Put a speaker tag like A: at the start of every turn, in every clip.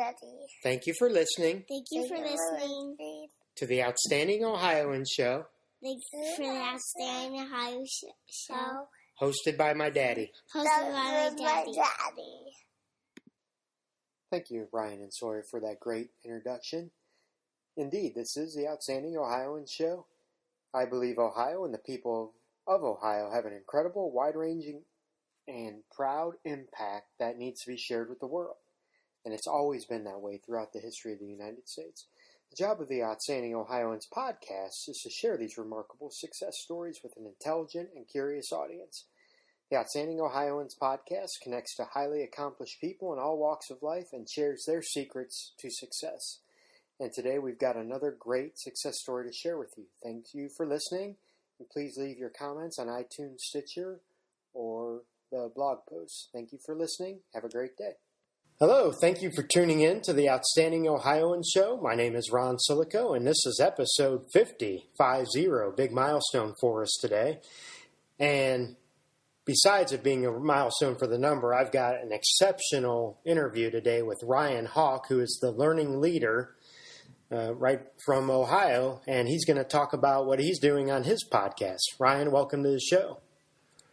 A: ready.
B: Thank you for listening.
A: Thank you for listening
B: to the Outstanding Ohioans Show.
A: Thank you for the Outstanding Ohio Show.
B: Hosted by my daddy.
A: Hosted by my daddy.
B: Thank you, Ryan and Sawyer, for that great introduction. Indeed, this is the Outstanding Ohioans Show. I believe Ohio and the people of Ohio have an incredible, wide-ranging, and proud impact that needs to be shared with the world. And it's always been that way throughout the history of the United States. The job of the Outstanding Ohioans podcast is to share these remarkable success stories with an intelligent and curious audience. The Outstanding Ohioans podcast connects to highly accomplished people in all walks of life and shares their secrets to success. And today we've got another great success story to share with you. Thank you for listening, and please leave your comments on iTunes, Stitcher, or the blog post. Thank you for listening. Have a great day. Hello, thank you for tuning in to the Outstanding Ohioans Show. My name is Ron Siliko, and this is episode 50, big milestone for us today. And besides it being a milestone for the number, I've got an exceptional interview today with Ryan Hawk, who is the learning leader right from Ohio, and he's going to talk about what he's doing on his podcast. Ryan, welcome to the show.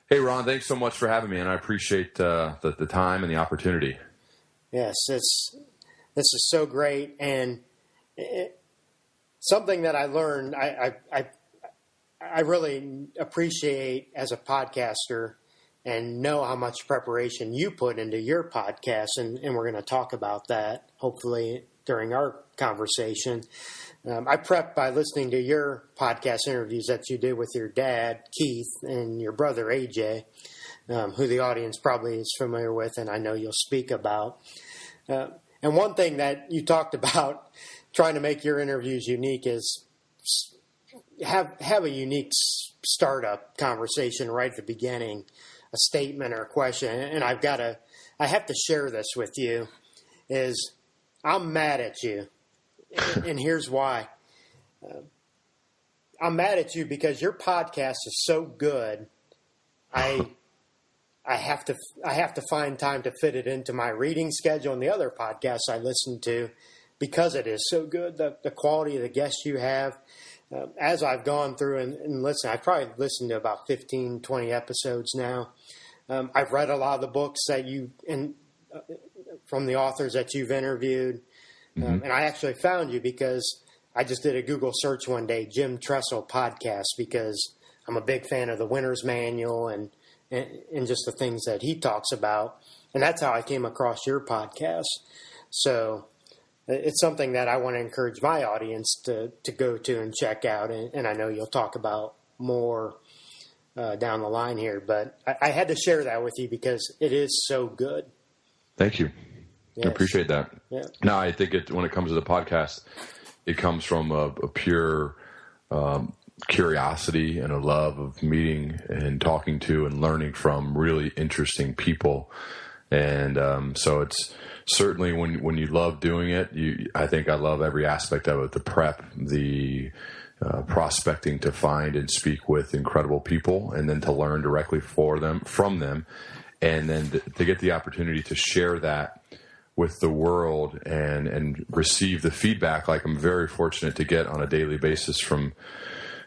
C: Hey, Ron, thanks so much for having me, and I appreciate the time and the opportunity.
B: Yes, this is so great, and something that I learned, I really appreciate as a podcaster and know how much preparation you put into your podcast, and we're going to talk about that, hopefully, during our conversation. I prepped by listening to your podcast interviews that you did with your dad, Keith, and your brother, AJ, who the audience probably is familiar with, and I know you'll speak about. And one thing that you talked about trying to make your interviews unique is have a unique startup conversation right at the beginning, a statement or a question. And I have to share this with you, is I'm mad at you. And here's why. I'm mad at you because your podcast is so good. I have to find time to fit it into my reading schedule and the other podcasts I listen to because it is so good. The quality of the guests you have. As I've gone through and listened, I've probably listened to about 15, 20 episodes now. I've read a lot of the books that from the authors that you've interviewed. And I actually found you because I just did a Google search one day, Jim Tressel podcast, because I'm a big fan of the Winner's Manual and just the things that he talks about. And that's how I came across your podcast. So it's something that I want to encourage my audience to go to and check out. And I know you'll talk about more down the line here. But I had to share that with you because it is so good.
C: Thank you.
B: Yes.
C: I appreciate that.
B: Yeah.
C: No, I think when it comes to the podcast, it comes from a pure curiosity and a love of meeting and talking to and learning from really interesting people. And so it's certainly when you love doing it, I think I love every aspect of it, the prep, the prospecting to find and speak with incredible people, and then to learn directly from them, and then to get the opportunity to share that with the world and receive the feedback like I'm very fortunate to get on a daily basis from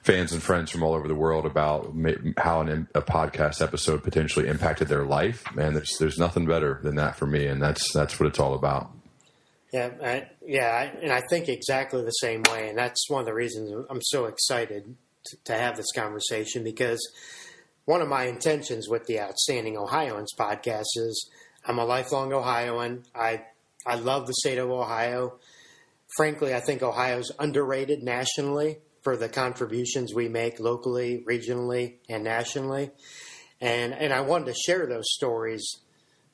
C: fans and friends from all over the world about how a podcast episode potentially impacted their life. Man, there's nothing better than that for me, and that's what it's all about.
B: Yeah, and I think exactly the same way, and that's one of the reasons I'm so excited to have this conversation, because one of my intentions with the Outstanding Ohioans podcast is I'm a lifelong Ohioan. I love the state of Ohio. Frankly, I think Ohio's underrated nationally for the contributions we make locally, regionally, and nationally. And I wanted to share those stories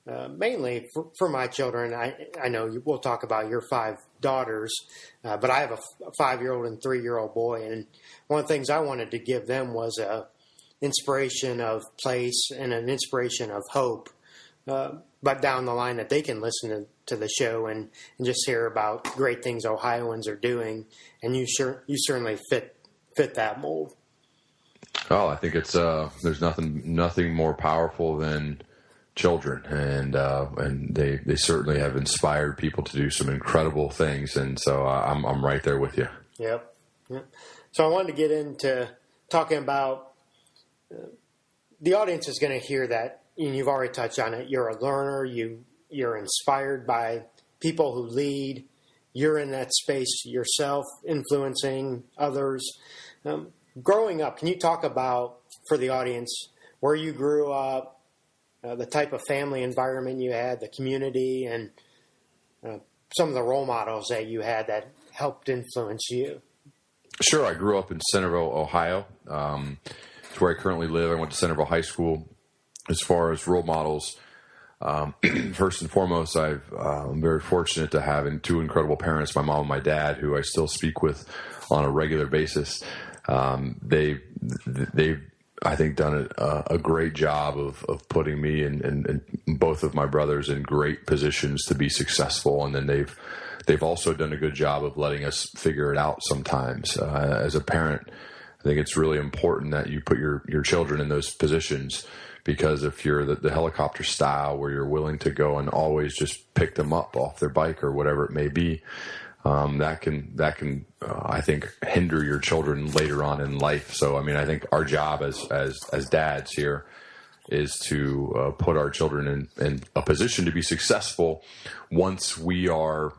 B: mainly for my children. I know we'll talk about your 5 daughters, but I have a 5-year-old and 3-year-old boy. And one of the things I wanted to give them was a inspiration of place and an inspiration of hope. But down the line that they can listen to the show and just hear about great things Ohioans are doing. And you certainly fit that mold.
C: Oh, I think it's there's nothing more powerful than children, and they certainly have inspired people to do some incredible things. And so I'm right there with you.
B: Yep. So I wanted to get into talking about the audience is going to hear that, and you've already touched on it. You're a learner. You're inspired by people who lead. You're in that space yourself, influencing others. Growing up, can you talk about, for the audience, where you grew up, the type of family environment you had, the community, and some of the role models that you had that helped influence you?
C: Sure. I grew up in Centerville, Ohio. It's where I currently live. I went to Centerville High School. As far as role models, first and foremost, I'm very fortunate to have two incredible parents, my mom and my dad, who I still speak with on a regular basis. They've I think, done a great job of putting me and both of my brothers in great positions to be successful. And then they've also done a good job of letting us figure it out sometimes. As a parent, I think it's really important that you put your children in those positions, because if you're the helicopter style where you're willing to go and always just pick them up off their bike or whatever it may be, that can I think hinder your children later on in life. So I mean, I think our job as dads here is to put our children in a position to be successful once we are,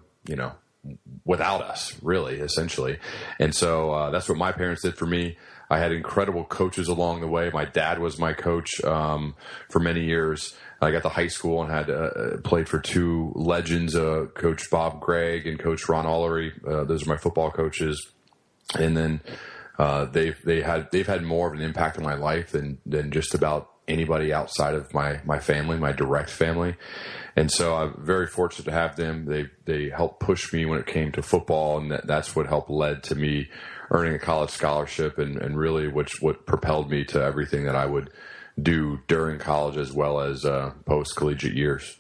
C: without us, really, essentially. And so that's what my parents did for me. I had incredible coaches along the way. My dad was my coach for many years. I got to high school and had played for two legends, Coach Bob Gregg and Coach Ron Ollery. Those are my football coaches. And then they've had more of an impact on my life than just about anybody outside of my family, my direct family. And so I'm very fortunate to have them. They helped push me when it came to football, and that's what helped led to me earning a college scholarship, and really what propelled me to everything that I would do during college as well as post-collegiate years.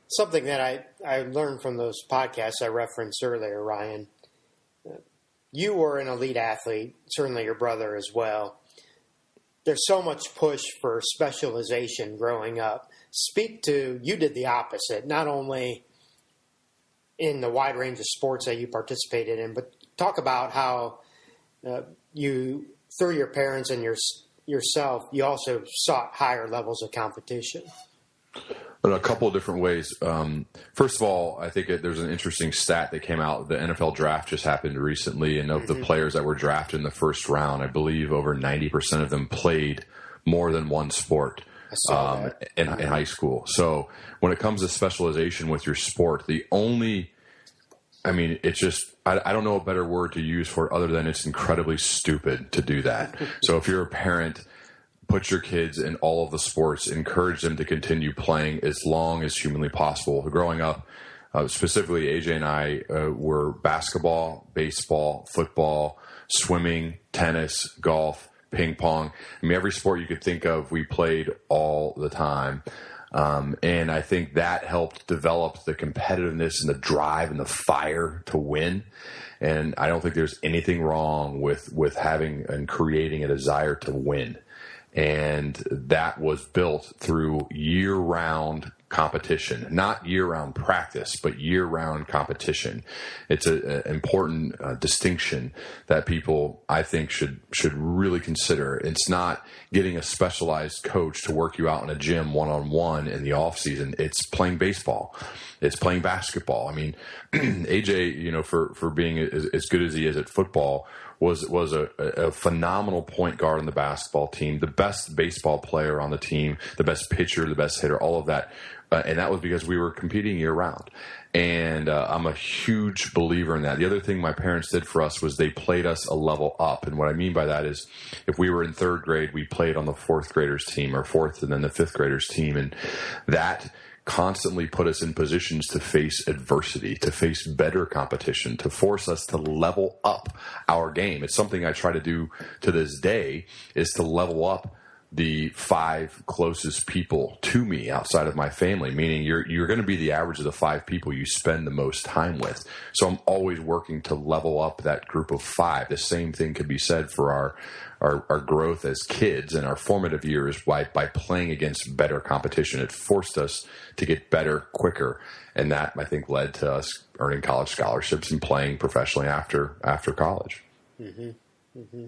B: Something that I learned from those podcasts I referenced earlier, Ryan, you were an elite athlete, certainly your brother as well. There's so much push for specialization growing up. You did the opposite, not only in the wide range of sports that you participated in, but talk about how you, through your parents and yourself, you also sought higher levels of competition.
C: In a couple of different ways. First of all, I think there's an interesting stat that came out. The NFL draft just happened recently, and of the players that were drafted in the first round, I believe over 90% of them played more than one sport in high school. So when it comes to specialization with your sport, it's just, I don't know a better word to use for it other than it's incredibly stupid to do that. So if you're a parent, put your kids in all of the sports, encourage them to continue playing as long as humanly possible. Growing up, specifically AJ and I were basketball, baseball, football, swimming, tennis, golf, ping pong. I mean, every sport you could think of, we played all the time. And I think that helped develop the competitiveness and the drive and the fire to win. And I don't think there's anything wrong with having and creating a desire to win. And that was built through year-round competition, not year-round practice, but year-round competition. It's an important distinction that people, I think, should really consider. It's not getting a specialized coach to work you out in a gym one-on-one in the off-season. It's playing baseball. It's playing basketball. I mean, AJ, for being as good as he is at football, was a phenomenal point guard on the basketball team, the best baseball player on the team, the best pitcher, the best hitter, all of that. And that was because we were competing year round. And I'm a huge believer in that. The other thing my parents did for us was they played us a level up. And what I mean by that is if we were in third grade, we played on the fourth graders team, or fourth and then the fifth graders team. And that constantly put us in positions to face adversity, to face better competition, to force us to level up our game. It's something I try to do to this day, is to level up the 5 closest people to me outside of my family, meaning you're going to be the average of the 5 people you spend the most time with. So I'm always working to level up that group of 5. The same thing could be said for our growth as kids and our formative years by playing against better competition. It forced us to get better quicker. And that, I think, led to us earning college scholarships and playing professionally after college.
B: Mm-hmm. Mm-hmm.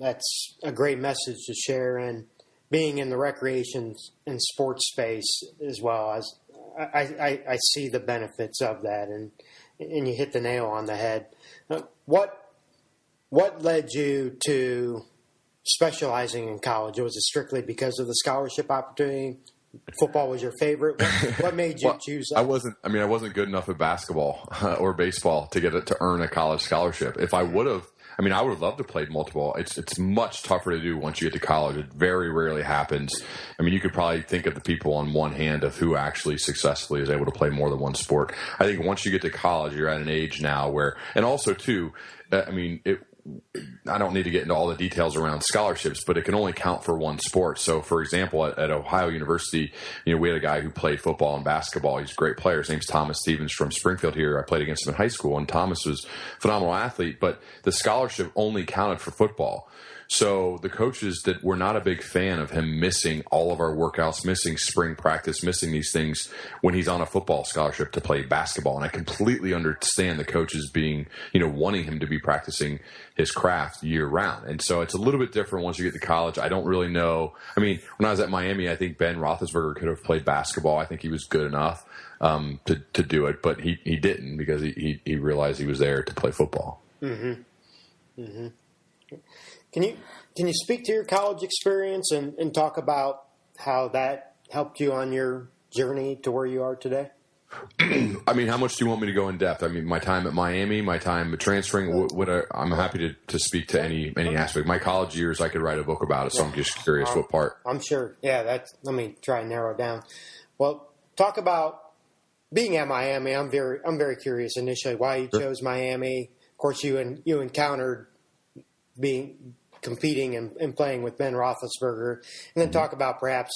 B: That's a great message to share, and being in the recreation and sports space as well. As I see the benefits of that, and you hit the nail on the head. What led you to specializing in college? Was it strictly because of the scholarship opportunity? Football was your favorite. What made you choose that?
C: I wasn't good enough at basketball or baseball to earn a college scholarship. If I would have, I would have loved to play multiple. It's much tougher to do once you get to college. It very rarely happens. You could probably think of the people on one hand of who actually successfully is able to play more than one sport. I think once you get to college, you're at an age now where, and also too, I don't need to get into all the details around scholarships, but it can only count for one sport. So, for example, at Ohio University, we had a guy who played football and basketball. He's a great player. His name's Thomas Stevens from Springfield here. I played against him in high school, and Thomas was a phenomenal athlete, but the scholarship only counted for football. So the coaches that were not a big fan of him missing all of our workouts, missing spring practice, missing these things when he's on a football scholarship to play basketball. And I completely understand the coaches being, wanting him to be practicing his craft year round. And so it's a little bit different once you get to college. I don't really know. When I was at Miami, I think Ben Roethlisberger could have played basketball. I think he was good enough to do it, but he didn't because he realized he was there to play football.
B: Mm-hmm. Mm-hmm. Can you speak to your college experience and talk about how that helped you on your journey to where you are today?
C: How much do you want me to go in depth? My time at Miami, my time transferring. I'm happy to speak to any aspect. My college years, I could write a book about it. So I'm just curious what part.
B: I'm sure. Yeah, let me try and narrow it down. Well, talk about being at Miami. I'm very curious initially why you chose Miami. Of course, you encountered competing and playing with Ben Roethlisberger, and then talk about perhaps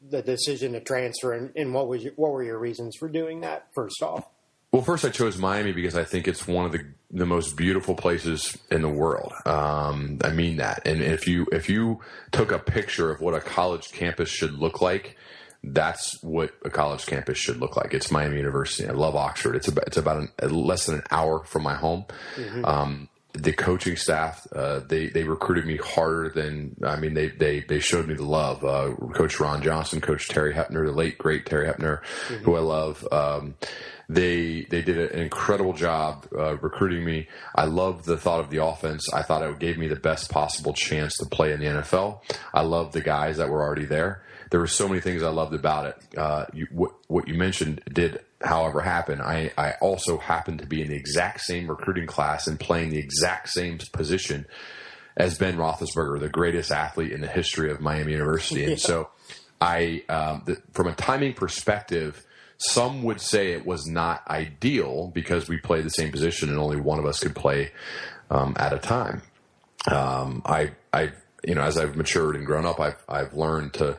B: the decision to transfer and what were your reasons for doing that first off?
C: Well, first I chose Miami because I think it's one of the most beautiful places in the world. I mean that. And if you took a picture of what a college campus should look like, that's what a college campus should look like. It's Miami University. I love Oxford. It's about less than an hour from my home. Mm-hmm. The coaching staff, they recruited me harder than, they showed me the love. Coach Ron Johnson, Coach Terry Hepner, the late great Terry Hepner, mm-hmm. who I love. They did an incredible job recruiting me. I loved the thought of the offense. I thought it gave me the best possible chance to play in the NFL. I loved the guys that were already there. There were so many things I loved about it. What you mentioned did, however, happen. I also happened to be in the exact same recruiting class and playing the exact same position as Ben Roethlisberger, the greatest athlete in the history of Miami University. And so from a timing perspective, some would say it was not ideal because we played the same position and only one of us could play at a time. As I've matured and grown up, I've learned to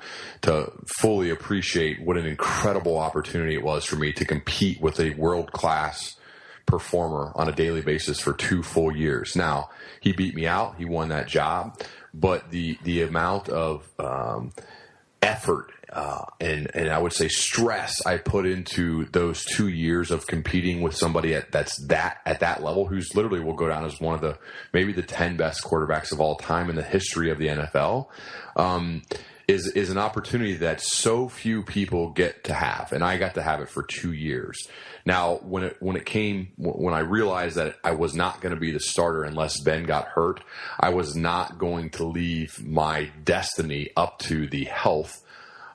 C: fully appreciate what an incredible opportunity it was for me to compete with a world-class performer on a daily basis for 2 full years. Now, he beat me out. He won that job. But the amount of effort and I would say stress I put into those 2 years of competing with somebody at that level, who's literally will go down as one of maybe the 10 best quarterbacks of all time in the history of the NFL, is an opportunity that so few people get to have, and I got to have it for 2 years. Now, when I realized that I was not going to be the starter unless Ben got hurt, I was not going to leave my destiny up to the health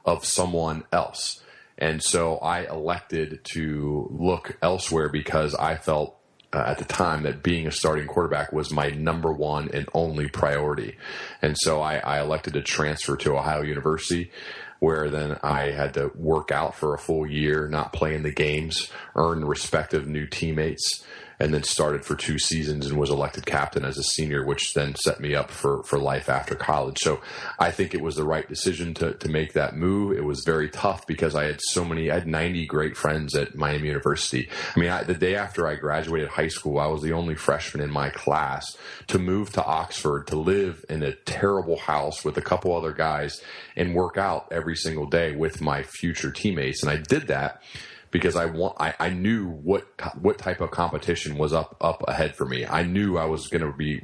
C: of someone else. And so I elected to look elsewhere because I felt at the time that being a starting quarterback was my number one and only priority. And so I elected to transfer to Ohio University, where then I had to work out for a full year, not playing the games, earn the respect of new teammates, and then started for 2 seasons and was elected captain as a senior, which then set me up for life after college. So I think it was the right decision to make that move. It was very tough because I had 90 great friends at Miami University. I mean, the day after I graduated high school, I was the only freshman in my class to move to Oxford, to live in a terrible house with a couple other guys and work out every single day with my future teammates. And I did that because I knew what type of competition was up ahead for me. I knew I was going to be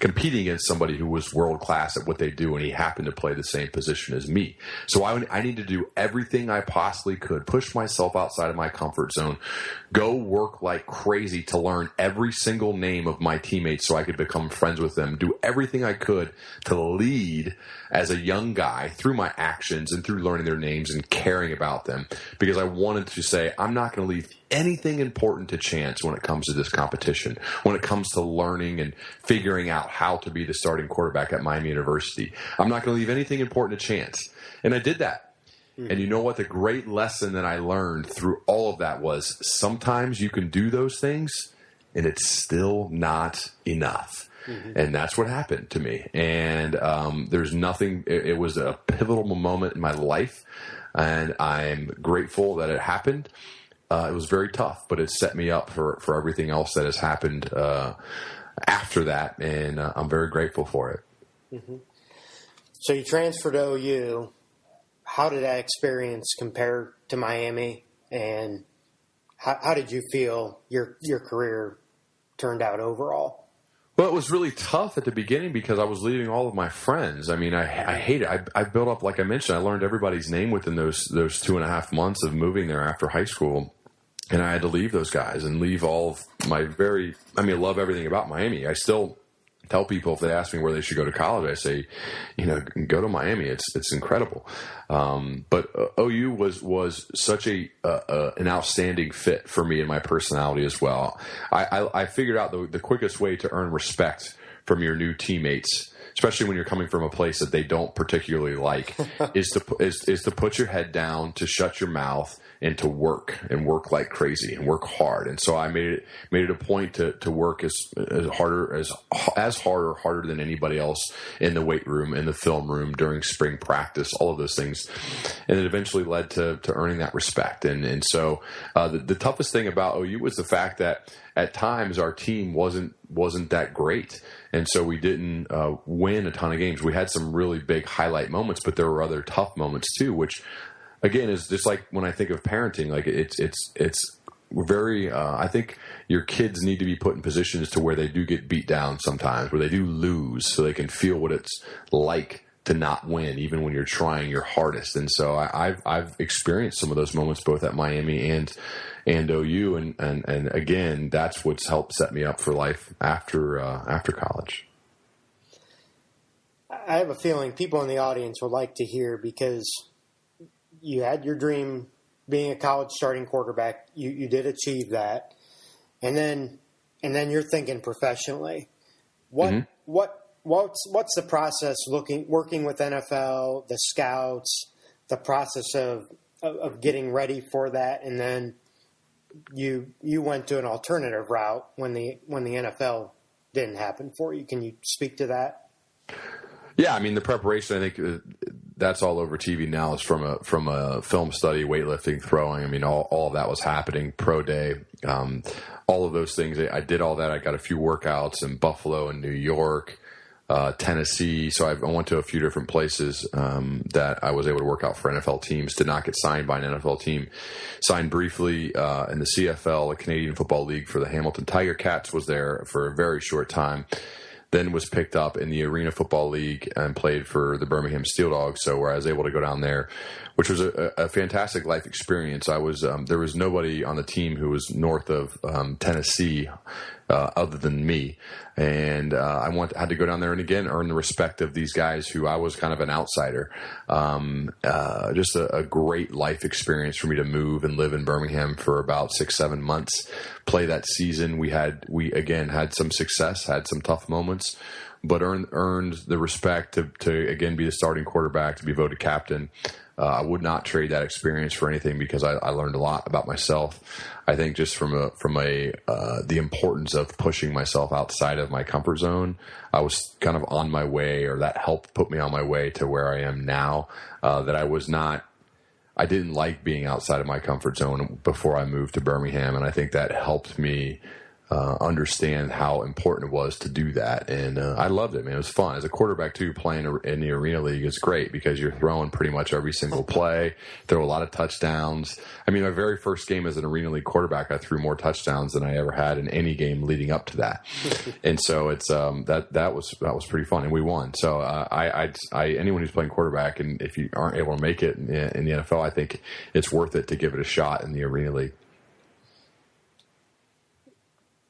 C: competing against somebody who was world class at what they do, and he happened to play the same position as me. So I needed to do everything I possibly could, push myself outside of my comfort zone, go work like crazy to learn every single name of my teammates so I could become friends with them, do everything I could to lead as a young guy through my actions and through learning their names and caring about them, because I wanted to say, I'm not going to leave anything important to chance when it comes to this competition, when it comes to learning and figuring out how to be the starting quarterback at Miami University. I'm not going to leave anything important to chance. And I did that. And you know what? The great lesson that I learned through all of that was sometimes you can do those things and it's still not enough. And that's what happened to me. And there's nothing, it was a pivotal moment in my life, and I'm grateful that it happened. It was very tough, but it set me up for everything else that has happened after that, and I'm very grateful for it.
B: So you transferred to OU. How did that experience compare to Miami, and how did you feel your career turned out overall?
C: Well, it was really tough at the beginning because I was leaving all of my friends. I mean, I hate it. I built up, like I mentioned, I learned everybody's name within those 2.5 months of moving there after high school. And I had to leave those guys and leave all of my I love everything about Miami. I still tell people if they ask me where they should go to college, I say, go to Miami. It's incredible. But OU was such an outstanding fit for me and my personality as well. I figured out the quickest way to earn respect from your new teammates, especially when you're coming from a place that they don't particularly like, is to put your head down, to shut your mouth, and to work like crazy and work hard. And so I made it a point to work as hard or harder than anybody else in the weight room, in the film room, during spring practice, all of those things. And it eventually led to earning that respect. And so the toughest thing about OU was the fact that at times our team wasn't that great. And so we didn't win a ton of games. We had some really big highlight moments, but there were other tough moments too, which again is just like when I think of parenting, like it's very, I think your kids need to be put in positions to where they do get beat down sometimes, where they do lose, so they can feel what it's like to not win, even when you're trying your hardest. And so I've experienced some of those moments both at Miami and OU, and again, that's what's helped set me up for life after college.
B: I have a feeling people in the audience would like to hear, because you had your dream being a college starting quarterback. You did achieve that, and then you're thinking professionally. What's the process working with NFL, the scouts, the process of getting ready for that, and then you went to an alternative route when the NFL didn't happen for you. Can you speak to that?
C: Yeah, I mean, the preparation, I think that's all over TV now, is from a film study, weightlifting, throwing. I mean, all of that was happening, pro day, all of those things. I did all that. I got a few workouts in Buffalo and New York, Tennessee. So I went to a few different places that I was able to work out for NFL teams. Did not get signed by an NFL team. Signed briefly in the CFL, the Canadian Football League, for the Hamilton Tiger Cats. Was there for a very short time. Then was picked up in the Arena Football League and played for the Birmingham Steel Dogs. So where I was able to go down there, which was a fantastic life experience. I was there was nobody on the team who was north of Tennessee other than me, and I had to go down there and again earn the respect of these guys who I was kind of an outsider. Just a great life experience for me to move and live in Birmingham for about 6-7 months. Play that season. We again had some success, had some tough moments. but earned the respect to again be the starting quarterback, to be voted captain. I would not trade that experience for anything because I learned a lot about myself. I think just from the importance of pushing myself outside of my comfort zone, I was kind of on my way, or that helped put me on my way to where I am now. I didn't like being outside of my comfort zone before I moved to Birmingham, and I think that helped me understand how important it was to do that. And I loved it, man. It was fun. As a quarterback, too, playing in the Arena League is great because you're throwing pretty much every single play, throw a lot of touchdowns. I mean, my very first game as an Arena League quarterback, I threw more touchdowns than I ever had in any game leading up to that. And so it's that was pretty fun, and we won. So I anyone who's playing quarterback, and if you aren't able to make it in the NFL, I think it's worth it to give it a shot in the Arena League.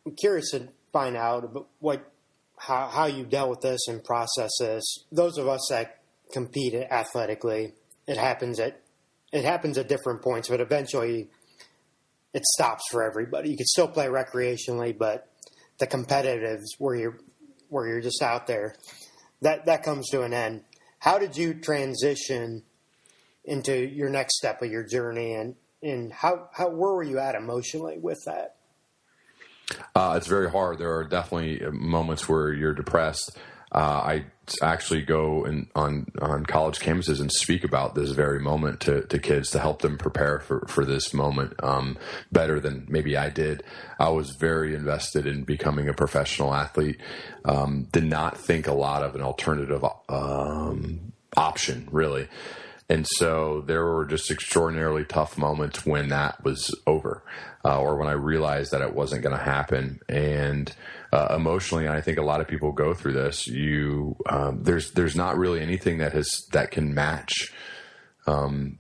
B: I'm curious to find out how you dealt with this and process this. Those of us that compete athletically, it happens at different points, but eventually it stops for everybody. You can still play recreationally, but the competitives where you're just out there, that comes to an end. How did you transition into your next step of your journey, and how where were you at emotionally with that?
C: It's very hard. There are definitely moments where you're depressed. I actually go on college campuses and speak about this very moment to kids to help them prepare for this moment better than maybe I did. I was very invested in becoming a professional athlete. Did not think a lot of an alternative option, really. And so there were just extraordinarily tough moments when that was over, or when I realized that it wasn't going to happen. And emotionally, and I think a lot of people go through this. There's not really anything that can match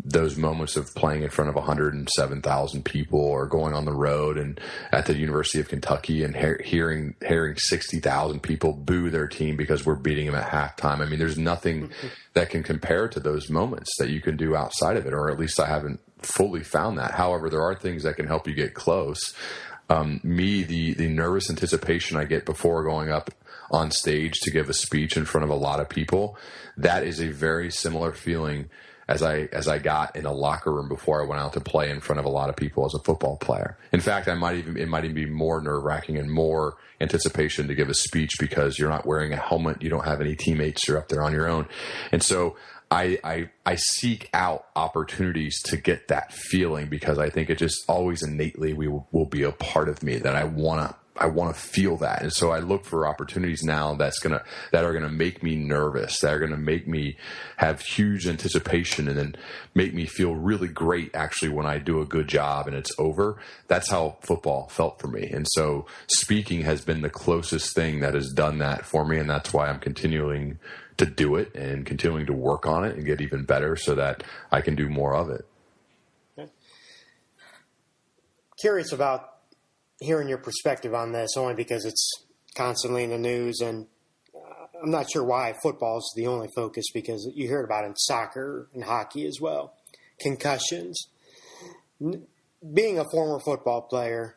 C: those moments of playing in front of 107,000 people, or going on the road and at the University of Kentucky and hearing 60,000 people boo their team because we're beating them at halftime. I mean, there's nothing that can compare to those moments that you can do outside of it, or at least I haven't fully found that. However, there are things that can help you get close. The nervous anticipation I get before going up on stage to give a speech in front of a lot of people, that is a very similar feeling as I got in a locker room before I went out to play in front of a lot of people as a football player. In fact, it might even be more nerve-wracking and more anticipation to give a speech because you're not wearing a helmet, you don't have any teammates, you're up there on your own. And so I seek out opportunities to get that feeling because I think it just always innately will be a part of me that I want to feel that. And so I look for opportunities now that are going to make me nervous, that are going to make me have huge anticipation and then make me feel really great actually when I do a good job and it's over. That's how football felt for me. And so speaking has been the closest thing that has done that for me. And that's why I'm continuing to do it and continuing to work on it and get even better so that I can do more of it.
B: Okay. Curious about hearing your perspective on this, only because it's constantly in the news, and I'm not sure why football is the only focus, because you hear about it in soccer and hockey as well. Concussions. Being a former football player,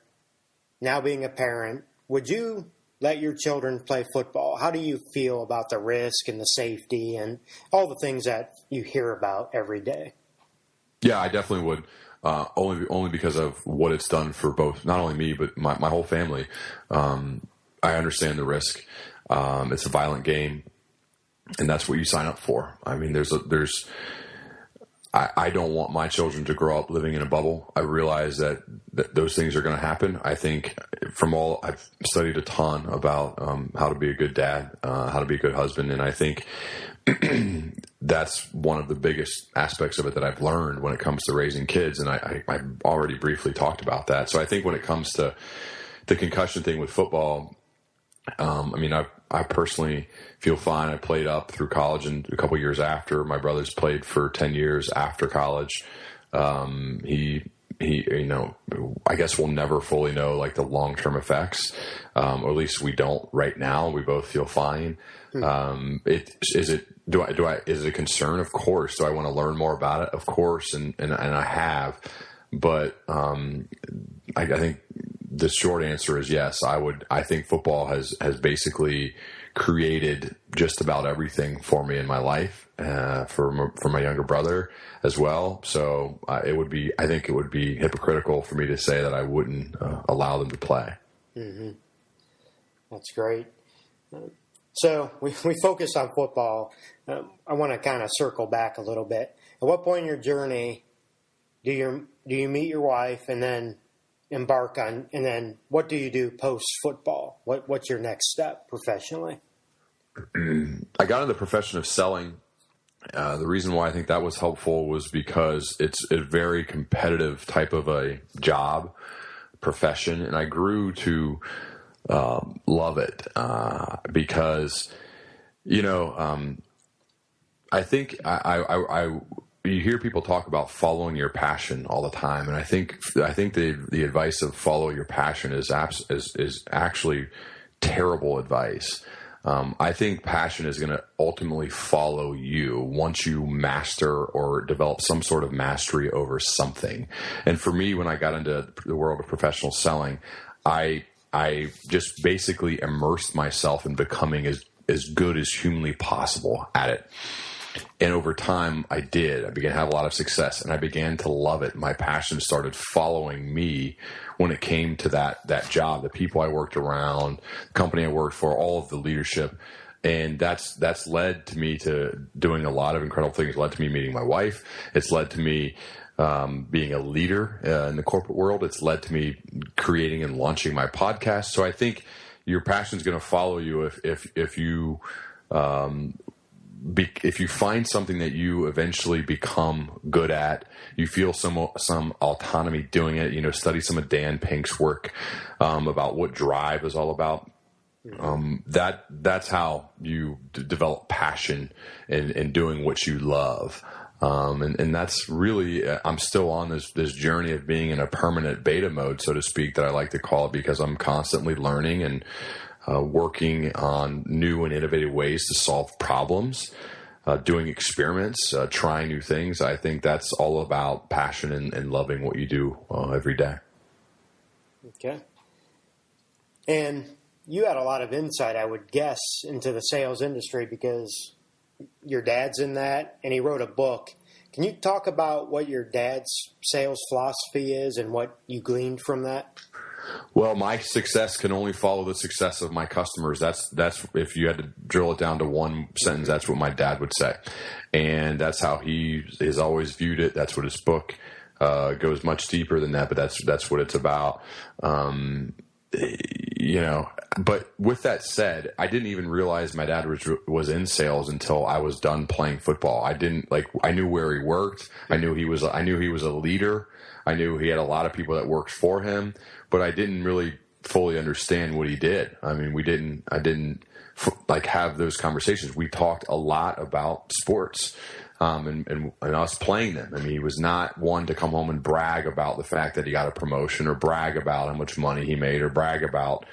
B: now being a parent, would you let your children play football? How do you feel about the risk and the safety and all the things that you hear about every day?
C: Yeah, I definitely would. Only because of what it's done for both, not only me, but my whole family. I understand the risk. It's a violent game, and that's what you sign up for. I mean, I don't want my children to grow up living in a bubble. I realize that those things are going to happen. I think I've studied a ton about how to be a good dad, how to be a good husband, and I think that's one of the biggest aspects of it that I've learned when it comes to raising kids, and I already briefly talked about that. So I think when it comes to the concussion thing with football, I personally feel fine. I played up through college and a couple years after. My brother's played for 10 years after college. He, I guess we'll never fully know like the long-term effects, or at least we don't right now. We both feel fine. Is it a concern? Of course. Do I want to learn more about it? Of course. And I have, but, I think the short answer is yes. I think football has basically created just about everything for me in my life, for my younger brother as well. So I think it would be hypocritical for me to say that I wouldn't allow them to play.
B: Mm-hmm. That's great. So we focus on football. I want to kind of circle back a little bit. At what point in your journey do you meet your wife and then embark on, and then what do you do post football? What's your next step professionally?
C: I got into the profession of selling. The reason why I think that was helpful was because it's a very competitive type of a job, profession, and I grew to love it because, I think you hear people talk about following your passion all the time, and I think the advice of follow your passion is actually terrible advice. I think passion is going to ultimately follow you once you master or develop some sort of mastery over something. And for me, when I got into the world of professional selling, I just basically immersed myself in becoming as good as humanly possible at it. And over time, I began to have a lot of success, and I began to love it. My passion started following me when it came to that job, the people I worked around, the company I worked for, all of the leadership. And that's led to me to doing a lot of incredible things. It led to me meeting my wife. It's led to me being a leader in the corporate world. It's led to me creating and launching my podcast. So I think your passion is going to follow you if you find something that you eventually become good at, you feel some autonomy doing it. Study some of Dan Pink's work about what drive is all about. That's how you develop passion in doing what you love. And that's really, I'm still on this journey of being in a permanent beta mode, so to speak, that I like to call it, because I'm constantly learning and working on new and innovative ways to solve problems, doing experiments, trying new things. I think that's all about passion and loving what you do every day.
B: Okay. And you had a lot of insight, I would guess, into the sales industry because your dad's in that, and he wrote a book. Can you talk about what your dad's sales philosophy is and what you gleaned from that?
C: Well, my success can only follow the success of my customers. That's if you had to drill it down to one sentence, that's what my dad would say. And that's how he has always viewed it. That's what his book goes much deeper than that, but that's what it's about. But with that said, I didn't even realize my dad was in sales until I was done playing football. I knew where he worked. I knew he was a leader. I knew he had a lot of people that worked for him, but I didn't really fully understand what he did. I mean, I didn't have those conversations. We talked a lot about sports, and us playing them. I mean, he was not one to come home and brag about the fact that he got a promotion, or brag about how much money he made, or brag about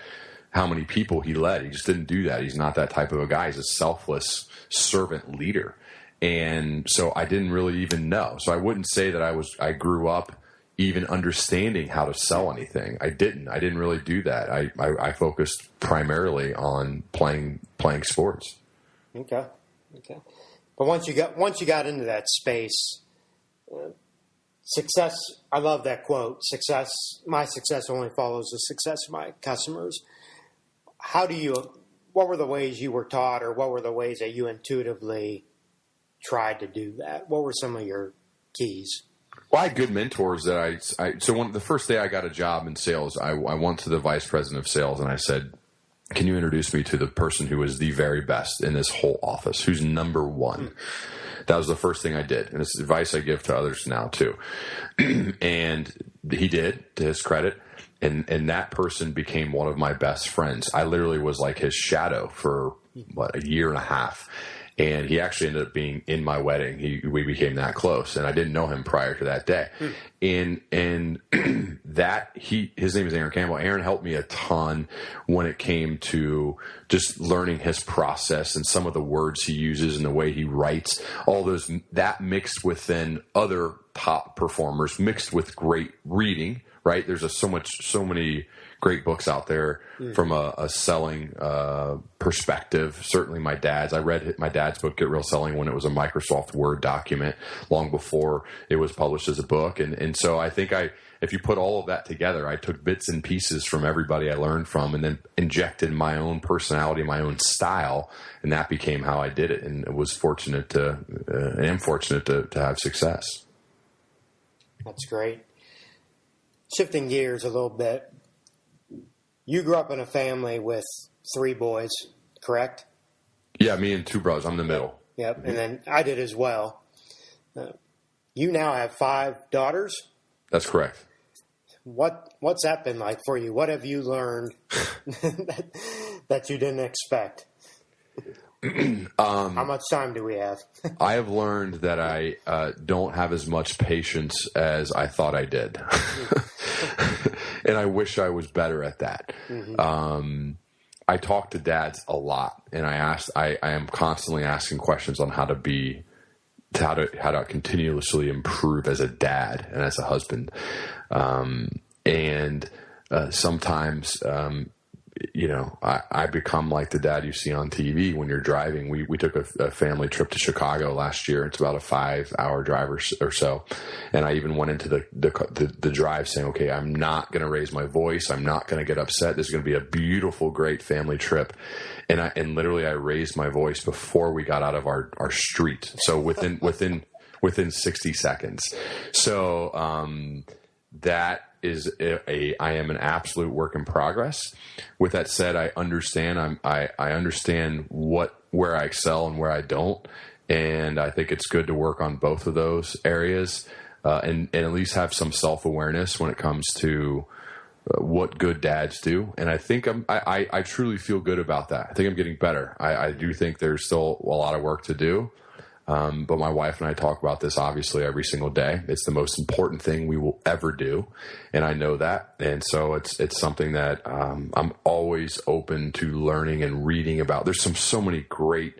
C: how many people he led. He just didn't do that. He's not that type of a guy. He's a selfless servant leader. And so I didn't really even know. So I wouldn't say that I grew up even understanding how to sell anything. I didn't really do that. I focused primarily on playing sports.
B: Okay. But once you got into that space, success, I love that quote, my success only follows the success of my customers. What were the ways you were taught, or what were the ways that you intuitively tried to do that? What were some of your keys?
C: Well, I had good mentors that the first day I got a job in sales, I went to the vice president of sales and I said, can you introduce me to the person who is the very best in this whole office, who's number one? That was the first thing I did. And it's advice I give to others now too. And he did, to his credit. And that person became one of my best friends. I literally was like his shadow for a year and a half. And he actually ended up being in my wedding. We became that close, and I didn't know him prior to that day. And his name is Aaron Campbell. Aaron helped me a ton when it came to just learning his process and some of the words he uses and the way he writes. All those, that mixed with then other top performers, mixed with great reading. right? There's so many great books out there from a selling perspective. Certainly I read my dad's book, Get Real Selling, when it was a Microsoft Word document long before it was published as a book. And so I think if you put all of that together, I took bits and pieces from everybody I learned from and then injected my own personality, my own style, and that became how I did it. And I was fortunate am fortunate to have success.
B: That's great. Shifting gears a little bit, you grew up in a family with 3 boys, correct?
C: Yeah, me and 2 brothers. I'm the middle.
B: Yep, and then I did as well. You now have 5 daughters?
C: That's correct.
B: What's that been like for you? What have you learned that you didn't expect? How much time do we have?
C: I have learned that I don't have as much patience as I thought I did. And I wish I was better at that. Mm-hmm. I talk to dads a lot, and I am constantly asking questions on how to continuously improve as a dad and as a husband. Sometimes, I become like the dad you see on TV when you're driving. We took a family trip to Chicago last year. It's about a 5-hour drive or so. And I even went into the drive saying, okay, I'm not going to raise my voice. I'm not going to get upset. This is going to be a beautiful, great family trip. And literally I raised my voice before we got out of our street. So within 60 seconds. So, that is I am an absolute work in progress. With that said, I understand I understand where I excel and where I don't, and I think it's good to work on both of those areas, and at least have some self-awareness when it comes to what good dads do. And I think I truly feel good about that. I think I'm getting better. I do think there's still a lot of work to do. But my wife and I talk about this obviously every single day. It's the most important thing we will ever do. And I know that. And so it's something that, I'm always open to learning and reading about. There's so many great,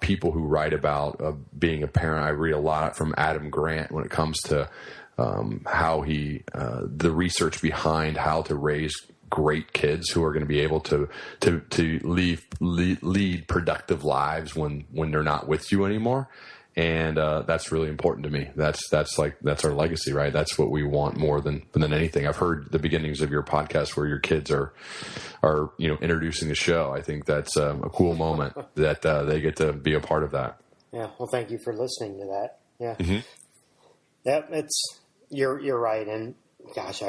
C: people who write about, being a parent. I read a lot from Adam Grant when it comes to, how the research behind how to raise great kids who are going to be able to lead productive lives when they're not with you anymore. And that's really important to me. That's our legacy, right? That's what we want more than anything. I've heard the beginnings of your podcast where your kids are introducing the show. I think that's a cool moment that they get to be a part of that.
B: Yeah. Well, thank you for listening to that. Yeah.
C: Mm-hmm.
B: Yeah. You're right. And gosh,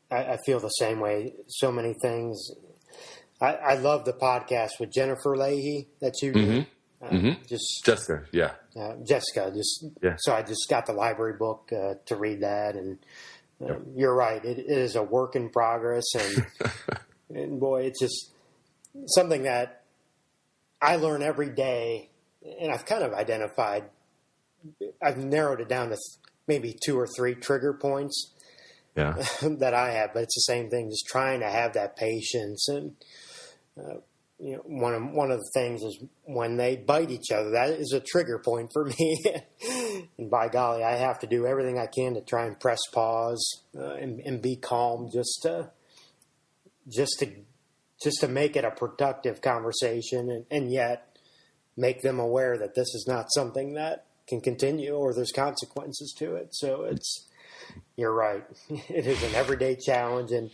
B: I feel the same way. So many things. I love the podcast with Jennifer Leahy that you did. Just
C: Jessica, yeah.
B: Jessica, So I just got the library book to read that, and you're right. It is a work in progress, and boy, it's just something that I learn every day, and I've kind of I've narrowed it down to maybe 2 or 3 trigger points.
C: Yeah.
B: That I have, but it's the same thing. Just trying to have that patience, and one of the things is when they bite each other. That is a trigger point for me. And by golly, I have to do everything I can to try and press pause and be calm, just to make it a productive conversation, and yet make them aware that this is not something that can continue or there's consequences to it. So you're right. It is an everyday challenge and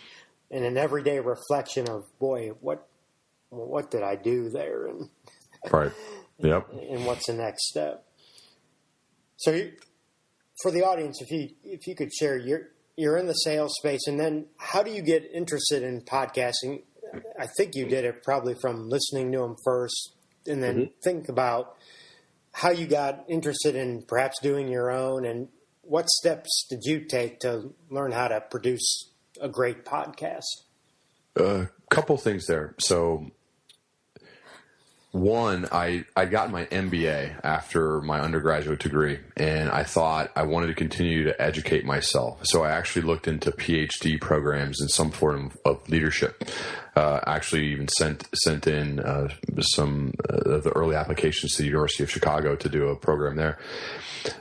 B: an everyday reflection of, boy, what did I do there? And
C: right. Yep.
B: And what's the next step? So for the audience, if you could share, you're in the sales space, and then how do you get interested in podcasting? I think you did it probably from listening to them first, and then think about how you got interested in perhaps doing your own, and what steps did you take to learn how to produce a great podcast?
C: A couple things there. So, one, I got my MBA after my undergraduate degree, and I thought I wanted to continue to educate myself. So I actually looked into PhD programs in some form of leadership. Actually even sent in some of the early applications to the University of Chicago to do a program there.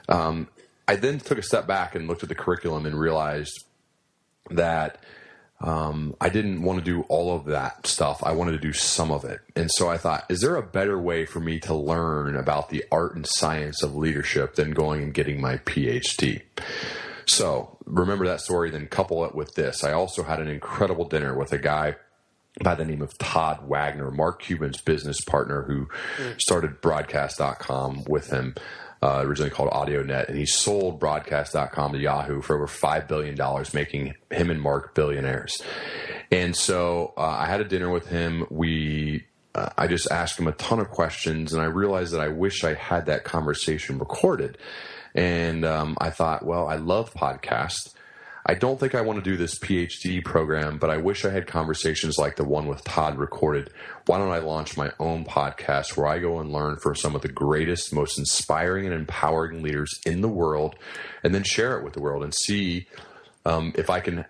C: I then took a step back and looked at the curriculum and realized that I didn't want to do all of that stuff. I wanted to do some of it. And so I thought, is there a better way for me to learn about the art and science of leadership than going and getting my PhD? So remember that story, then couple it with this. I also had an incredible dinner with a guy by the name of Todd Wagner, Mark Cuban's business partner, who started broadcast.com with him, originally called AudioNet, and he sold broadcast.com to Yahoo for over $5 billion, making him and Mark billionaires. And so I had a dinner with him. I just asked him a ton of questions, and I realized that I wish I had that conversation recorded. And I thought, well, I love podcasts. I don't think I want to do this PhD program, but I wish I had conversations like the one with Todd recorded. Why don't I launch my own podcast where I go and learn from some of the greatest, most inspiring and empowering leaders in the world, and then share it with the world and see if I can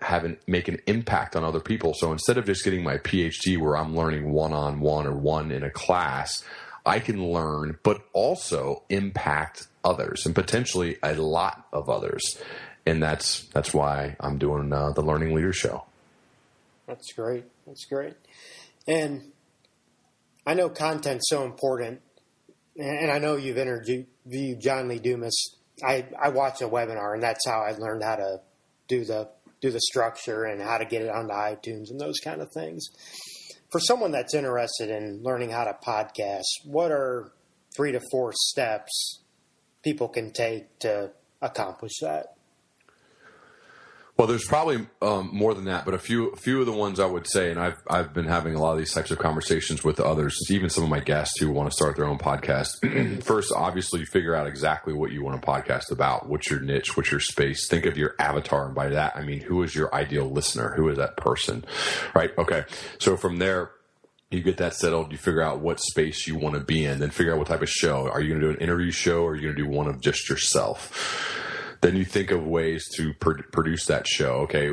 C: make an impact on other people. So instead of just getting my PhD where I'm learning one-on-one or one in a class, I can learn, but also impact others and potentially a lot of others. And that's why I'm doing the Learning Leader Show.
B: That's great. That's great. And I know content's so important. And I know you've interviewed John Lee Dumas. I watched a webinar, and that's how I learned how to do the structure and how to get it onto iTunes and those kind of things. For someone that's interested in learning how to podcast, what are 3 to 4 steps people can take to accomplish that?
C: Well, there's probably more than that, but a few of the ones I would say, and I've been having a lot of these types of conversations with others, even some of my guests who want to start their own podcast. First, obviously, you figure out exactly what you want to podcast about. What's your niche? What's your space? Think of your avatar, and by that I mean, who is your ideal listener? Who is that person? Right? Okay. So from there, you get that settled. You figure out what space you want to be in. Then figure out what type of show. Are you going to do an interview show, or are you going to do one of just yourself? Then you think of ways to produce that show. Okay,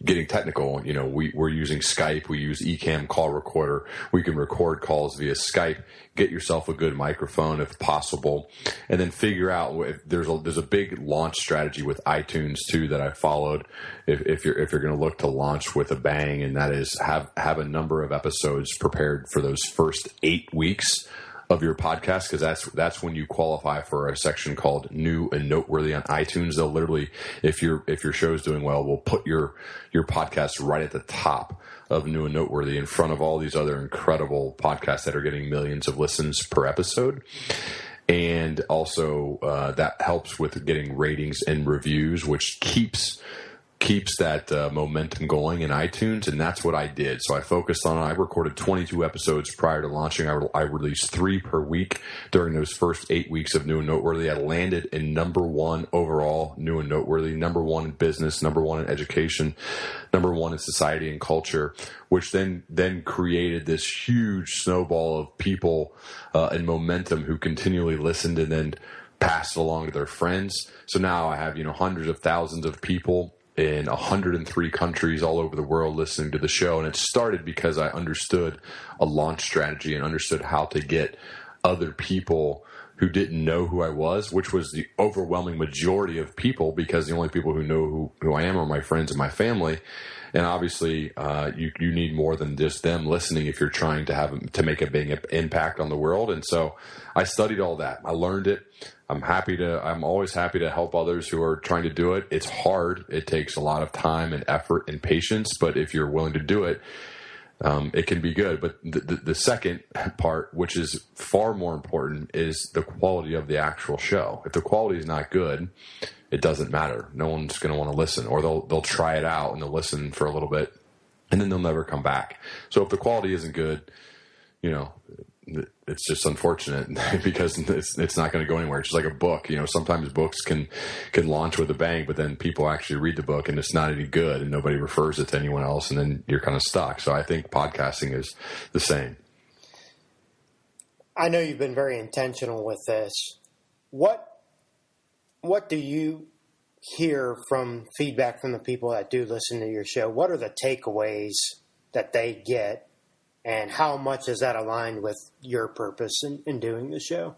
C: getting technical. You know, we're using Skype. We use Ecamm call recorder. We can record calls via Skype. Get yourself a good microphone if possible, and then figure out if there's a big launch strategy with iTunes too that I followed. If you're going to look to launch with a bang, and that is have a number of episodes prepared for those first 8 weeks of your podcast, because that's when you qualify for a section called New and Noteworthy on iTunes. They'll literally, if your show's doing well, we'll put your podcast right at the top of New and Noteworthy in front of all these other incredible podcasts that are getting millions of listens per episode. And also that helps with getting ratings and reviews, which keeps that momentum going in iTunes, and that's what I did. So I focused on it. I recorded 22 episodes prior to launching. I released 3 per week during those first 8 weeks of New and Noteworthy. I landed in number 1 overall, New and Noteworthy, number 1 in business, number 1 in education, number 1 in society and culture, which then created this huge snowball of people and momentum who continually listened and then passed it along to their friends. So now I have hundreds of thousands of people in 103 countries all over the world listening to the show. And it started because I understood a launch strategy and understood how to get other people who didn't know who I was, which was the overwhelming majority of people, because the only people who know who I am are my friends and my family. And obviously, you need more than just them listening if you're trying to make a big impact on the world. And so I studied all that. I learned it. I'm always happy to help others who are trying to do it. It's hard. It takes a lot of time and effort and patience, but if you're willing to do it, it can be good. But the second part, which is far more important, is the quality of the actual show. If the quality is not good, it doesn't matter. No one's going to want to listen, or they'll try it out and they'll listen for a little bit and then they'll never come back. So if the quality isn't good, it's just unfortunate because it's not going to go anywhere. It's just like a book. Sometimes books can launch with a bang, but then people actually read the book and it's not any good and nobody refers it to anyone else, and then you're kind of stuck. So I think podcasting is the same.
B: I know you've been very intentional with this. What do you hear from feedback from the people that do listen to your show? What are the takeaways that they get? And how much is that aligned with your purpose in doing the show?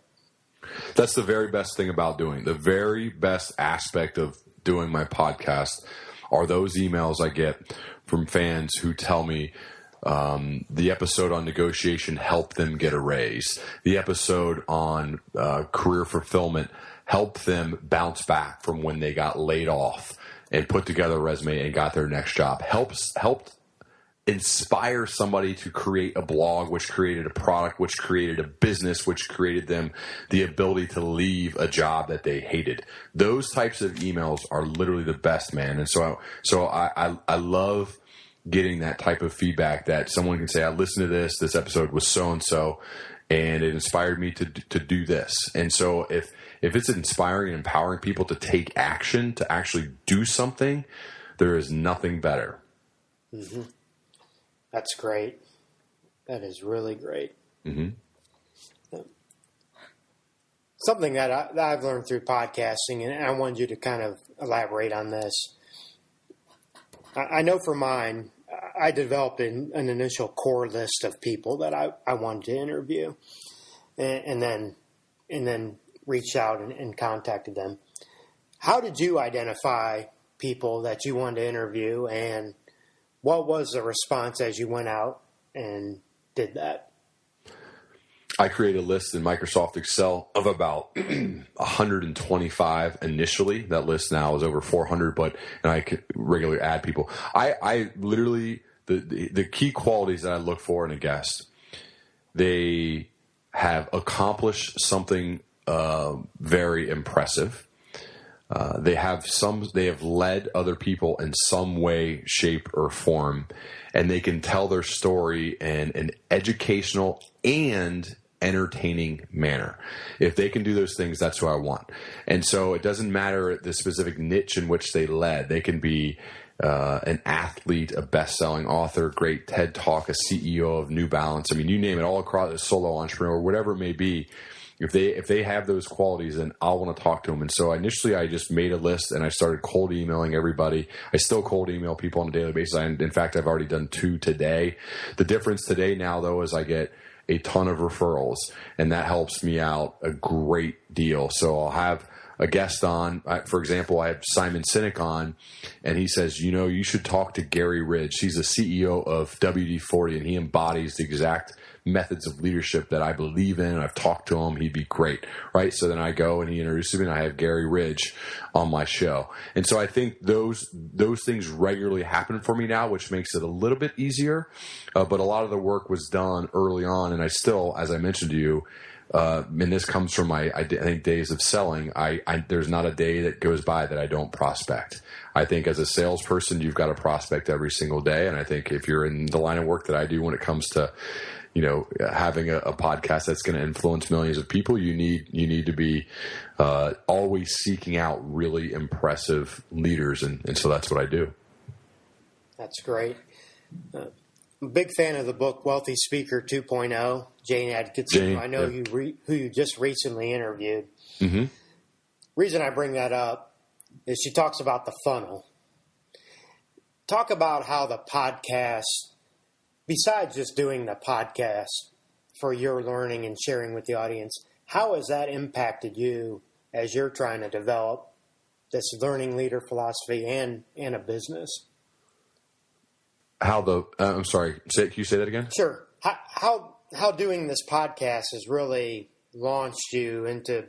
C: That's the very best thing about doing. The very best aspect of doing my podcast are those emails I get from fans who tell me the episode on negotiation helped them get a raise. The episode on career fulfillment helped them bounce back from when they got laid off and put together a resume and got their next job. Helped inspire somebody to create a blog, which created a product, which created a business, which created them the ability to leave a job that they hated. Those types of emails are literally the best, man. And so I love getting that type of feedback that someone can say, I listened to this episode was so-and-so, and it inspired me to do this. And so if it's inspiring and empowering people to take action, to actually do something, there is nothing better.
B: Mm-hmm. That's great. That is really great.
C: Mm-hmm.
B: Something that I've learned through podcasting, and I wanted you to kind of elaborate on this. I know for mine, I developed an initial core list of people that I wanted to interview, and then reached out and contacted them. How did you identify people that you wanted to interview, and what was the response as you went out and did that?
C: I created a list in Microsoft Excel of about 125 initially. That list now is over 400, and I could regularly add people. I literally, the key qualities that I look for in a guest, they have accomplished something very impressive. They have led other people in some way, shape, or form, and they can tell their story in an educational and entertaining manner. If they can do those things, that's who I want. And so it doesn't matter the specific niche in which they led. They can be an athlete, a best-selling author, great TED Talk, a CEO of New Balance. I mean, you name it, all across, a solo entrepreneur, whatever it may be. If they have those qualities, then I'll want to talk to them. And so initially I just made a list and I started cold emailing everybody. I still cold email people on a daily basis. In fact, I've already done 2 today. The difference today now, though, is I get a ton of referrals, and that helps me out a great deal. So I'll have a guest on. For example, I have Simon Sinek on, and he says, you should talk to Gary Ridge. He's the CEO of WD-40, and he embodies the exact methods of leadership that I believe in. I've talked to him. He'd be great, right? So then I go and he introduces me, and I have Gary Ridge on my show. And so I think those things regularly happen for me now, which makes it a little bit easier. But a lot of the work was done early on, and I still, as I mentioned to you, and this comes from my, I think, days of selling. There's not a day that goes by that I don't prospect. I think as a salesperson, you've got to prospect every single day. And I think if you're in the line of work that I do when it comes to, having a podcast that's going to influence millions of people, you need to be always seeking out really impressive leaders. And so that's what I do.
B: That's great. I'm a big fan of the book Wealthy Speaker 2.0, Jane Atkinson, who I know who you just recently interviewed.
C: Mm-hmm.
B: Reason I bring that up is she talks about the funnel. Talk about how the podcast, besides just doing the podcast for your learning and sharing with the audience, how has that impacted you as you're trying to develop this learning leader philosophy and a business?
C: I'm sorry, can you say that again?
B: Sure. How doing this podcast has really launched you into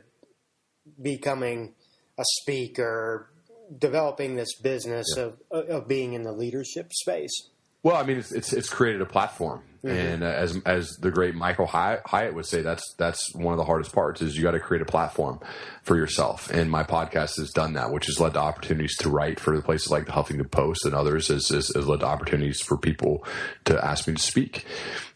B: becoming a speaker, developing this business of being in the leadership space?
C: Well, I mean, it's created a platform, mm-hmm. and as the great Michael Hyatt would say, that's one of the hardest parts is you got to create a platform for yourself. And my podcast has done that, which has led to opportunities to write for the places like the Huffington Post and others. Has led to opportunities for people to ask me to speak.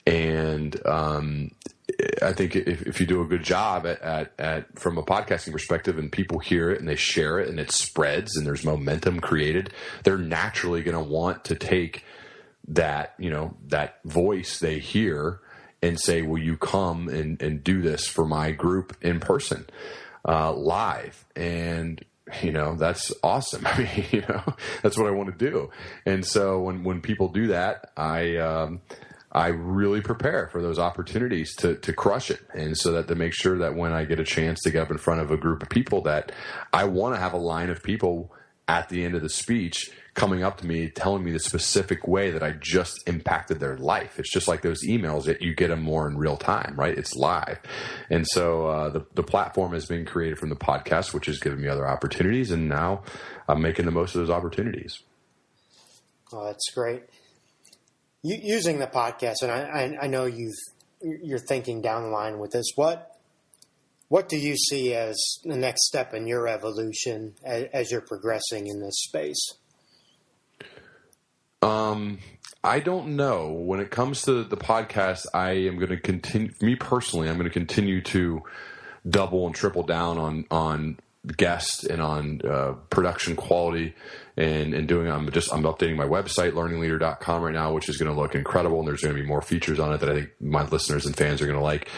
C: And I think if you do a good job at from a podcasting perspective, and people hear it and they share it and it spreads and there's momentum created, they're naturally going to want to take that voice they hear and say, will you come and do this for my group in person, live? And, that's awesome. I mean, that's what I want to do. And so when people do that, I really prepare for those opportunities to crush it. And so that to make sure that when I get a chance to get up in front of a group of people, that I want to have a line of people at the end of the speech coming up to me, telling me the specific way that I just impacted their life. It's just like those emails that you get them more in real time, right? It's live. And so the platform has been created from the podcast, which has given me other opportunities. And now I'm making the most of those opportunities.
B: Oh, that's great. Using the podcast, and I know you're thinking down the line with this. What do you see as the next step in your evolution as you're progressing in this space?
C: I don't know. When it comes to the podcast, I am going to continue. Me personally, I'm going to continue to double and triple down on guests and on production quality and doing. I'm updating my website, learningleader.com right now, which is going to look incredible, and there's going to be more features on it that I think my listeners and fans are going to like.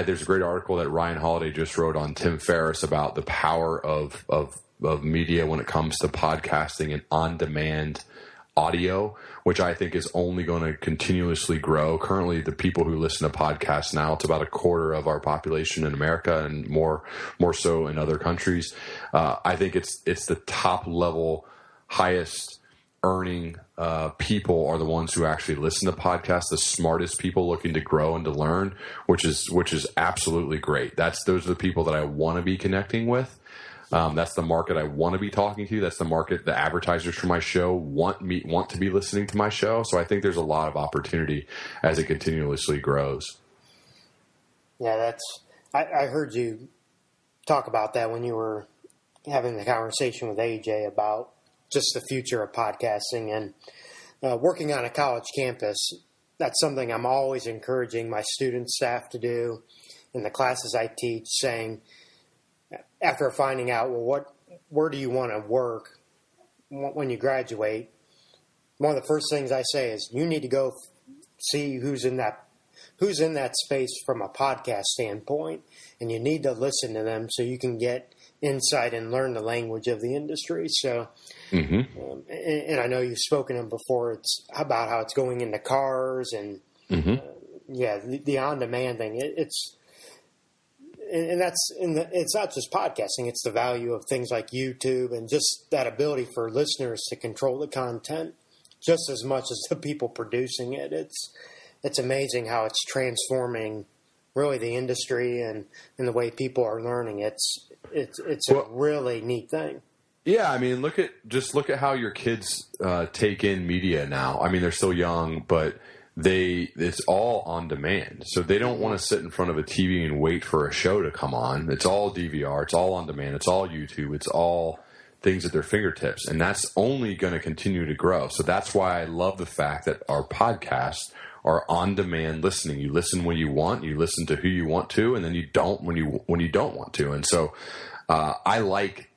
C: There's a great article that Ryan Holiday just wrote on Tim Ferriss about the power of media when it comes to podcasting and on-demand audio, which I think is only going to continuously grow. Currently, the people who listen to podcasts now, it's about a quarter of our population in America and more so in other countries. I think it's the top level, highest earning people are the ones who actually listen to podcasts, the smartest people looking to grow and to learn, which is absolutely great. Those are the people that I want to be connecting with. That's the market I want to be talking to. That's the market the advertisers for my show want to be listening to my show. So I think there's a lot of opportunity as it continuously grows.
B: Yeah, I heard you talk about that when you were having the conversation with AJ about just the future of podcasting and working on a college campus. That's something I'm always encouraging my student staff to do in the classes I teach, saying, after finding out, where do you want to work when you graduate? One of the first things I say is you need to go see who's in that space from a podcast standpoint, and you need to listen to them so you can get insight and learn the language of the industry. So, and I know you've spoken of before. It's about how it's going into cars and the on-demand thing. It's not just podcasting. It's the value of things like YouTube and just that ability for listeners to control the content just as much as the people producing it. It's amazing how it's transforming really the industry and the way people are learning. It's a really neat thing.
C: Yeah, I mean, look at how your kids take in media now. I mean, they're still young, but it's all on demand. So they don't want to sit in front of a TV and wait for a show to come on. It's all DVR. It's all on demand. It's all YouTube. It's all things at their fingertips. And that's only going to continue to grow. So that's why I love the fact that our podcasts are on demand listening. You listen when you want, you listen to who you want to, and then you don't when you don't want to. And so I like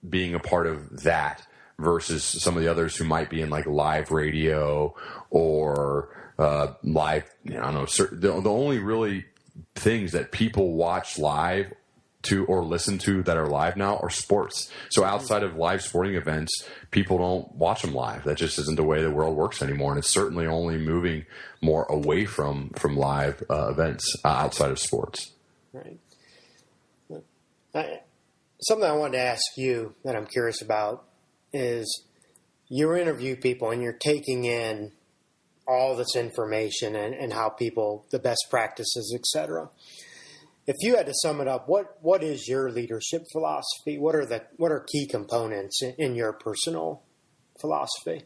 C: being a part of that versus some of the others who might be in like live radio or live, I don't know, the only really things that people watch live to or listen to that are live now are sports. So outside of live sporting events, people don't watch them live. That just isn't the way the world works anymore. And it's certainly only moving more away from live events outside of sports.
B: Right. Something I wanted to ask you that I'm curious about is you interview people and you're taking in all this information and how people, the best practices, etc. If you had to sum it up, what is your leadership philosophy? What are key components in your personal philosophy?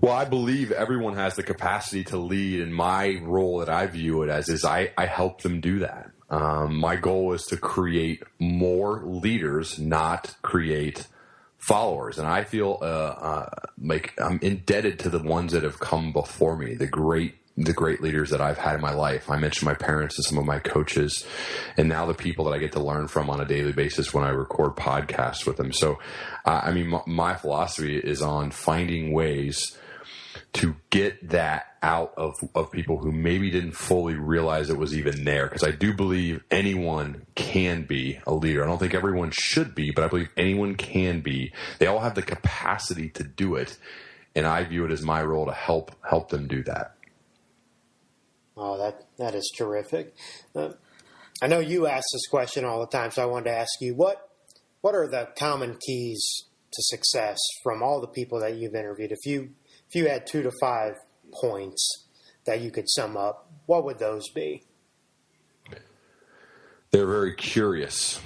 C: Well, I believe everyone has the capacity to lead, and my role that I view it as is I help them do that. My goal is to create more leaders, not create followers. And I feel like I'm indebted to the ones that have come before me, the great leaders that I've had in my life. I mentioned my parents and some of my coaches, and now the people that I get to learn from on a daily basis when I record podcasts with them. So, I mean, my philosophy is on finding ways to get that out of people who maybe didn't fully realize it was even there. Because I do believe anyone can be a leader. I don't think everyone should be, but I believe anyone can be. They all have the capacity to do it. And I view it as my role to help them do that.
B: Oh, that is terrific. I know you ask this question all the time, so I wanted to ask you, what are the common keys to success from all the people that you've interviewed? If you had 2 to 5 points that you could sum up, what would those be?
C: They're very curious,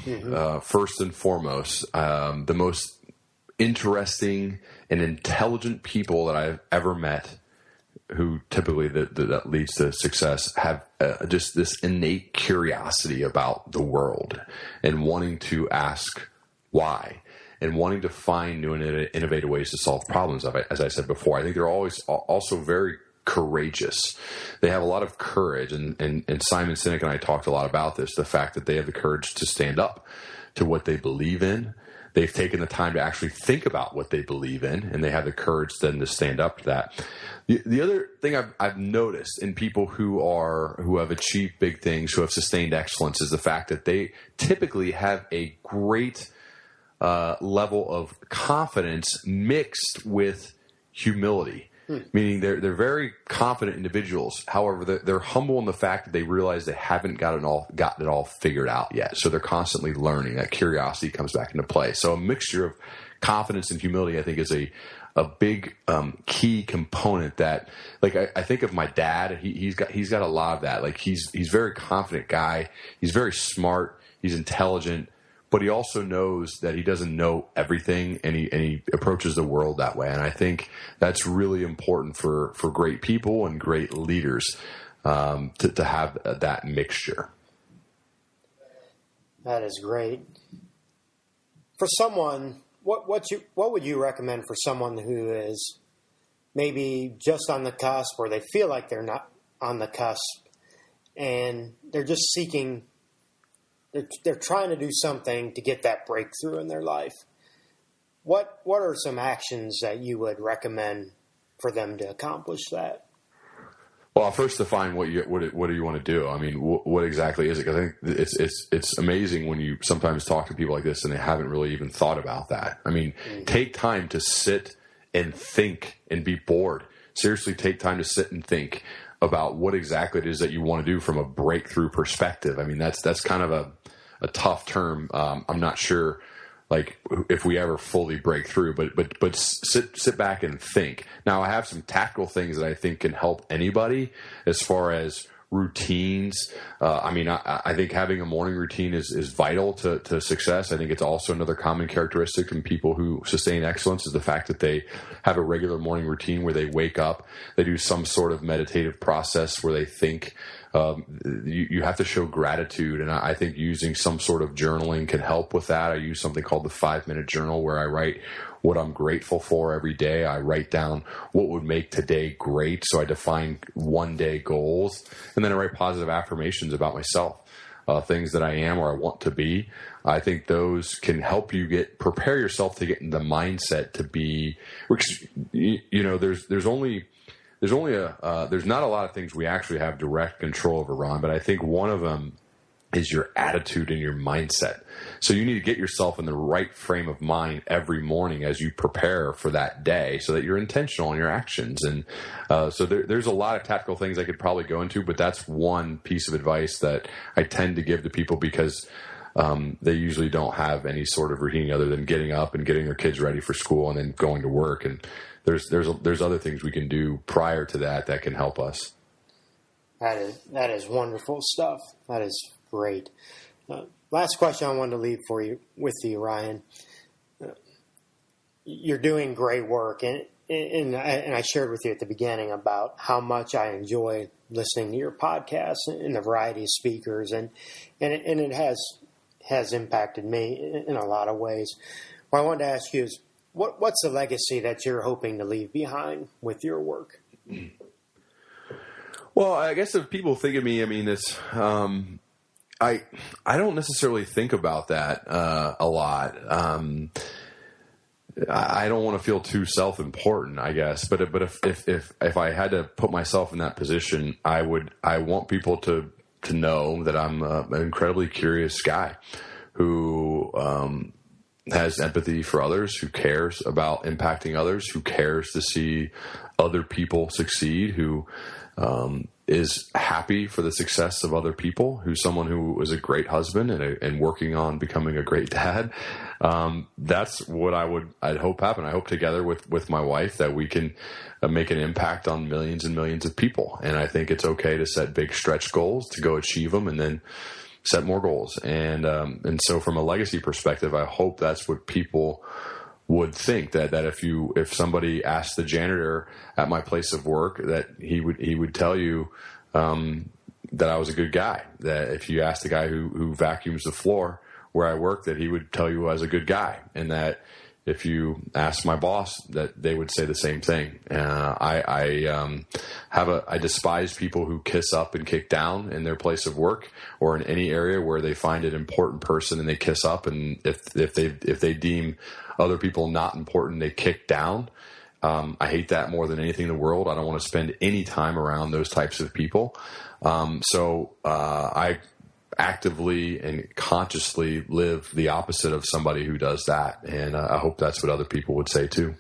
C: first and foremost. The most interesting and intelligent people that I've ever met, who typically that leads to success, have just this innate curiosity about the world and wanting to ask why and wanting to find new and innovative ways to solve problems. As I said before, I think they're always also very courageous. They have a lot of courage, and Simon Sinek and I talked a lot about this, the fact that they have the courage to stand up to what they believe in. They've taken the time to actually think about what they believe in, and they have the courage then to stand up to that. The other thing I've noticed in people who have achieved big things, who have sustained excellence, is the fact that they typically have a great level of confidence mixed with humility. Meaning they're very confident individuals. However, they're humble in the fact that they realize they haven't gotten it all figured out yet. So they're constantly learning. That curiosity comes back into play. So a mixture of confidence and humility, I think, is a big key component that, like, I think of my dad. He's got a lot of that. Like, he's a very confident guy. He's very smart. He's intelligent. But he also knows that he doesn't know everything, and he approaches the world that way. And I think that's really important for great people and great leaders, to have that mixture.
B: That is great. For someone, what would you recommend for someone who is maybe just on the cusp, or they feel like they're not on the cusp, and they're just seeking? They're trying to do something to get that breakthrough in their life. What are some actions that you would recommend for them to accomplish that?
C: Well, I'll first define what do you want to do. I mean, what exactly is it? Because I think it's amazing when you sometimes talk to people like this and they haven't really even thought about that. I mean, take time to sit and think and be bored. Seriously, take time to sit and think about what exactly it is that you want to do from a breakthrough perspective. I mean, that's kind of a tough term. I'm not sure, like, if we ever fully break through, but sit back and think. Now, I have some tactical things that I think can help anybody as far as routines. I think having a morning routine is vital to success. I think it's also another common characteristic in people who sustain excellence is the fact that they have a regular morning routine where they wake up, they do some sort of meditative process where they think. You have to show gratitude, and I think using some sort of journaling can help with that. I use something called the 5-minute journal where I write what I'm grateful for every day. I write down what would make today great. So I define one-day goals, and then I write positive affirmations about myself, things that I am or I want to be. I think those can help you prepare yourself to get in the mindset to be, which, there's not a lot of things we actually have direct control over, Ron, but I think one of them is your attitude and your mindset. So you need to get yourself in the right frame of mind every morning as you prepare for that day so that you're intentional in your actions. And so there's a lot of tactical things I could probably go into, but that's one piece of advice that I tend to give to people because they usually don't have any sort of routine other than getting up and getting their kids ready for school and then going to work. And there's other things we can do prior to that can help us.
B: That is wonderful stuff. That is great. Last question I wanted to leave with you, Ryan. You're doing great work, and I shared with you at the beginning about how much I enjoy listening to your podcast and the variety of speakers, and it has impacted me in a lot of ways. What I wanted to ask you is, what's the legacy that you're hoping to leave behind with your work?
C: Well, I guess if people think of me, I mean, it's I don't necessarily think about that a lot. I don't want to feel too self-important, I guess. But if I had to put myself in that position, I want people to know that I'm an incredibly curious guy who has empathy for others, who cares about impacting others, who cares to see other people succeed, who is happy for the success of other people, who's someone who is a great husband and working on becoming a great dad. That's what I'd hope happen. I hope together with my wife that we can make an impact on millions and millions of people. And I think it's okay to set big stretch goals, to go achieve them, and then set more goals. And so from a legacy perspective, I hope that's what people would think, that if somebody asked the janitor at my place of work, that he would tell you that I was a good guy. That if you asked the guy who vacuums the floor where I work, that he would tell you I was a good guy. And that if you ask my boss, that they would say the same thing. I despise people who kiss up and kick down in their place of work or in any area where they find an important person and they kiss up. And if they deem other people not important, they kick down. I hate that more than anything in the world. I don't want to spend any time around those types of people. So I actively and consciously live the opposite of somebody who does that. And I hope that's what other people would say too.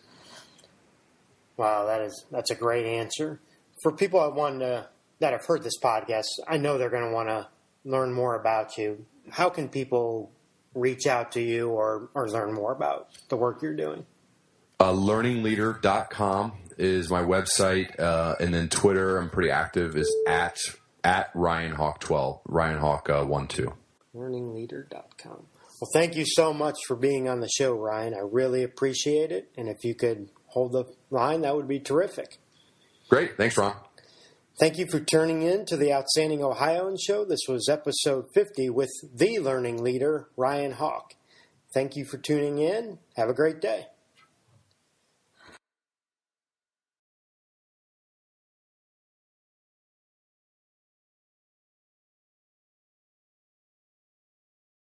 B: Wow, that's a great answer. For people that have heard this podcast, I know they're going to want to learn more about you. How can people reach out to you or learn more about the work you're doing?
C: Learningleader.com is my website. And then Twitter, I'm pretty active, is at RyanHawk12, RyanHawk12.
B: Learningleader.com. Well, thank you so much for being on the show, Ryan. I really appreciate it. And if you could hold the line, that would be terrific.
C: Great. Thanks, Ron.
B: Thank you for tuning in to the Outstanding Ohioan Show. This was episode 50 with the learning leader, Ryan Hawk. Thank you for tuning in. Have a great day.